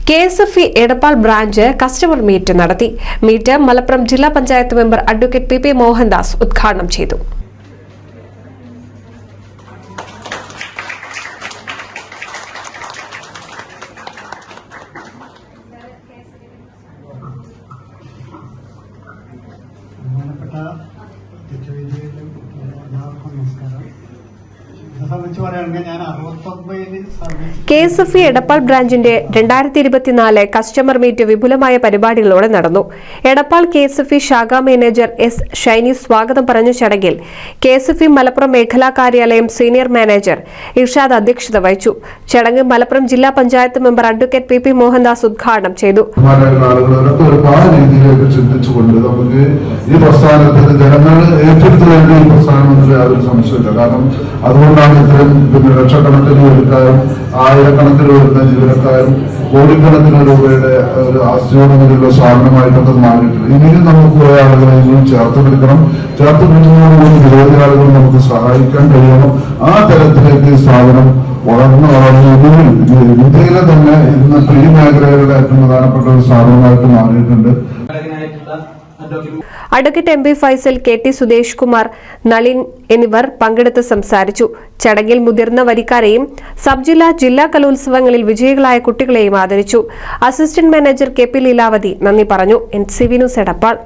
KSFE Edappal branch customer meet നടത്തി. Meet Malappuram ജില്ലാ panchayat member advocate PP Mohandas ഉദ്ഘാടനം ചെയ്തു. KSFE എടപ്പാൾ ബ്രാഞ്ചിന്റെ 2024 കസ്റ്റമർ മീറ്റ് വിപുലമായ പരിപാടികളോടെ നടന്നു. എടപ്പാൾ KSFE ശാഖാ മാനേജർ S. ഷൈനി സ്വാഗതം പറഞ്ഞ ചടങ്ങിൽ KSFE മലപ്പുറം മേഖലാ കാര്യാലയം സീനിയർ മാനേജർ ഇർഷാദ് അധ്യക്ഷത വഹിച്ചു. ചടങ്ങ് മലപ്പുറം ജില്ലാ panchayat member advocate PP Mohandas ഉദ്ഘാടനം ചെയ്തു. അതുകൊണ്ടാണ് ഇത്രയും ലക്ഷക്കണക്കിന് ജോലിക്കാരും ആയിരക്കണക്കിന് വരുന്ന ജീവനക്കാരും കോടിക്കണക്കിന് രൂപയുടെ ഒരു ആസ്തിയോടുകൂടിയുള്ള സാധനമായിട്ടൊക്കെ മാറിയിട്ടുണ്ട്. ഇനിയും നമുക്ക് കുറെ ആളുകളെ ചേർത്ത് പിടിക്കണം. ചേർത്ത് പിടിക്കുന്നതോടുകൂടി നിരവധി ആളുകൾ നമുക്ക് സഹായിക്കാൻ കഴിയണം. ആ തരത്തിലേക്ക് ഈ സ്ഥാപനം വളർന്നു ഇന്ത്യയിലെ തന്നെ ഇന്നത്തെ ഈ മേഖലകളുടെ ഏറ്റവും പ്രധാനപ്പെട്ട ഒരു സ്ഥാപനമായിട്ട് മാറിയിട്ടുണ്ട്. Advocate MP Faisal, KT Sudesh Kumar, Nalin എന്നിവർ പങ്കെടുത്ത് സംസാരിച്ചു. ചടങ്ങിൽ മുതിർന്ന വരിക്കാരെയും സബ് ജില്ലാ കലോത്സവങ്ങളിൽ വിജയികളായ കുട്ടികളെയും ആദരിച്ചു. അസിസ്റ്റന്റ് മാനേജർ KP ലീലാവതി നന്ദി പറഞ്ഞു. NCV news Edappal.